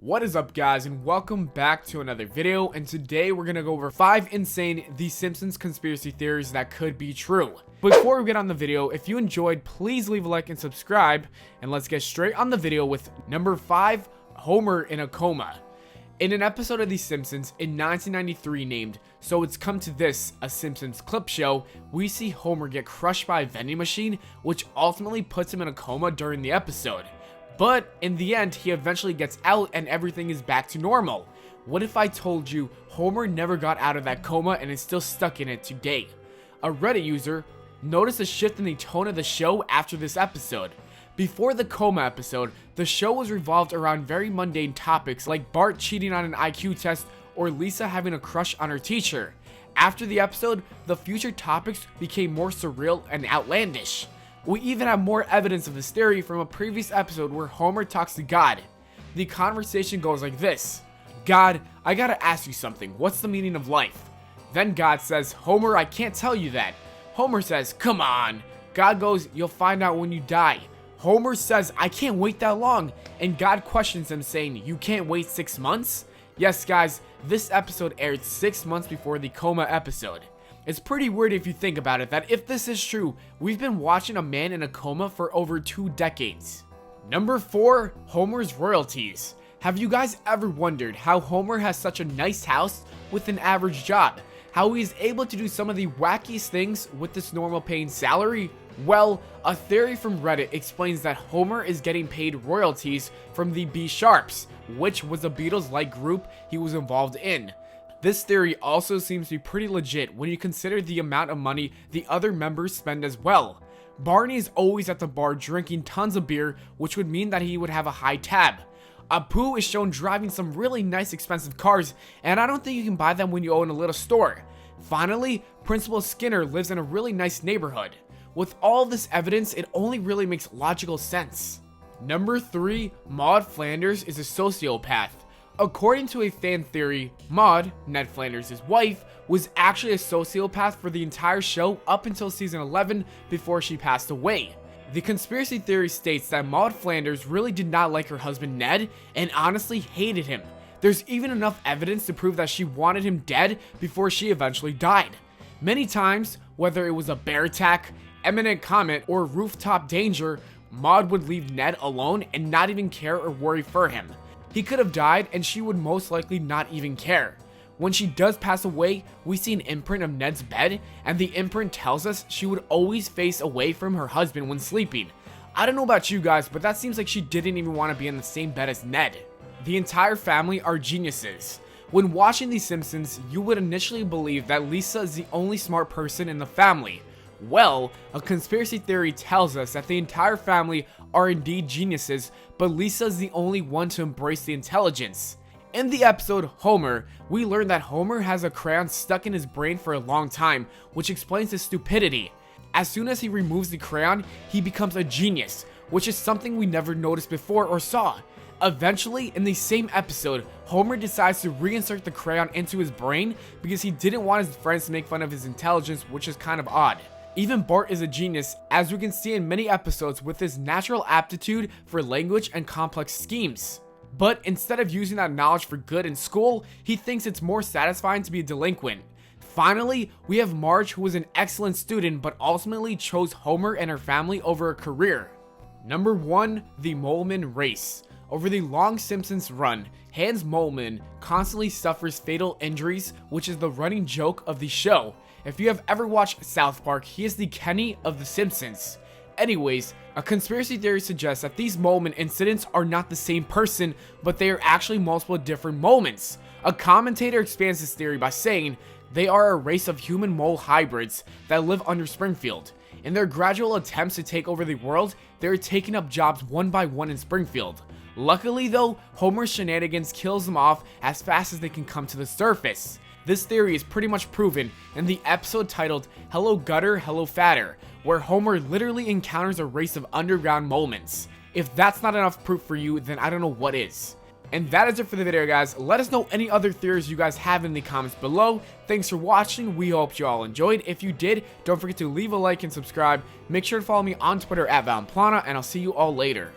What is up, guys, and welcome back to another video. And today we're gonna go over 5 insane The Simpsons conspiracy theories that could be true. Before we get on the video, if you enjoyed, please leave a like and subscribe, and let's get straight on the video with number 5, Homer in a coma. In an episode of The Simpsons in 1993 named So It's Come to This, a Simpsons clip show, we see Homer get crushed by a vending machine, which ultimately puts him in a coma during the episode. But in the end, he eventually gets out and everything is back to normal. What if I told you Homer never got out of that coma and is still stuck in it today? A Reddit user noticed a shift in the tone of the show after this episode. Before the coma episode, the show was revolved around very mundane topics like Bart cheating on an IQ test or Lisa having a crush on her teacher. After the episode, the future topics became more surreal and outlandish. We even have more evidence of this theory from a previous episode where Homer talks to God. The conversation goes like this: God, I gotta ask you something. What's the meaning of life? Then God says, Homer, I can't tell you that. Homer says, come on. God goes, you'll find out when you die. Homer says, I can't wait that long. And God questions him saying, you can't wait 6 months? Yes, guys, this episode aired 6 months before the coma episode. It's pretty weird if you think about it that if this is true, we've been watching a man in a coma for over 2 decades. Number 4, Homer's royalties. Have you guys ever wondered how Homer has such a nice house with an average job? How he is able to do some of the wackiest things with this normal paying salary? Well, a theory from Reddit explains that Homer is getting paid royalties from the B Sharps, which was a Beatles-like group he was involved in. This theory also seems to be pretty legit when you consider the amount of money the other members spend as well. Barney is always at the bar drinking tons of beer, which would mean that he would have a high tab. Apu is shown driving some really nice expensive cars, and I don't think you can buy them when you own a little store. Finally, Principal Skinner lives in a really nice neighborhood. With all this evidence, it only really makes logical sense. Number 3, Maud Flanders is a sociopath. According to a fan theory, Maud, Ned Flanders' wife, was actually a sociopath for the entire show up until season 11 before she passed away. The conspiracy theory states that Maud Flanders really did not like her husband Ned and honestly hated him. There's even enough evidence to prove that she wanted him dead before she eventually died. Many times, whether it was a bear attack, imminent comet, or rooftop danger, Maud would leave Ned alone and not even care or worry for him. He could have died and she would most likely not even care. When she does pass away, we see an imprint of Ned's bed, and the imprint tells us she would always face away from her husband when sleeping. I don't know about you guys, but that seems like she didn't even want to be in the same bed as Ned. The entire family are geniuses. When watching The Simpsons, you would initially believe that Lisa is the only smart person in the family. Well, a conspiracy theory tells us that the entire family are indeed geniuses, but Lisa is the only one to embrace the intelligence. In the episode Homer, we learn that Homer has a crayon stuck in his brain for a long time, which explains his stupidity. As soon as he removes the crayon, he becomes a genius, which is something we never noticed before or saw. Eventually, in the same episode, Homer decides to reinsert the crayon into his brain because he didn't want his friends to make fun of his intelligence, which is kind of odd. Even Bart is a genius, as we can see in many episodes with his natural aptitude for language and complex schemes. But instead of using that knowledge for good in school, he thinks it's more satisfying to be a delinquent. Finally, we have Marge, who was an excellent student but ultimately chose Homer and her family over a career. Number 1, the Moleman race. Over the long Simpsons run, Hans Moleman constantly suffers fatal injuries, which is the running joke of the show. If you have ever watched South Park, he is the Kenny of The Simpsons. Anyways, a conspiracy theory suggests that these Moleman incidents are not the same person, but they are actually multiple different moments. A commentator expands this theory by saying they are a race of human mole hybrids that live under Springfield. In their gradual attempts to take over the world, they are taking up jobs one by one in Springfield. Luckily though, Homer's shenanigans kills them off as fast as they can come to the surface. This theory is pretty much proven in the episode titled Hello Gutter, Hello Fatter, where Homer literally encounters a race of underground Molemans. If that's not enough proof for you, then I don't know what is. And that is it for the video, guys. Let us know any other theories you guys have in the comments below. Thanks for watching. We hope you all enjoyed. If you did, don't forget to leave a like and subscribe. Make sure to follow me on Twitter at Valplana, and I'll see you all later.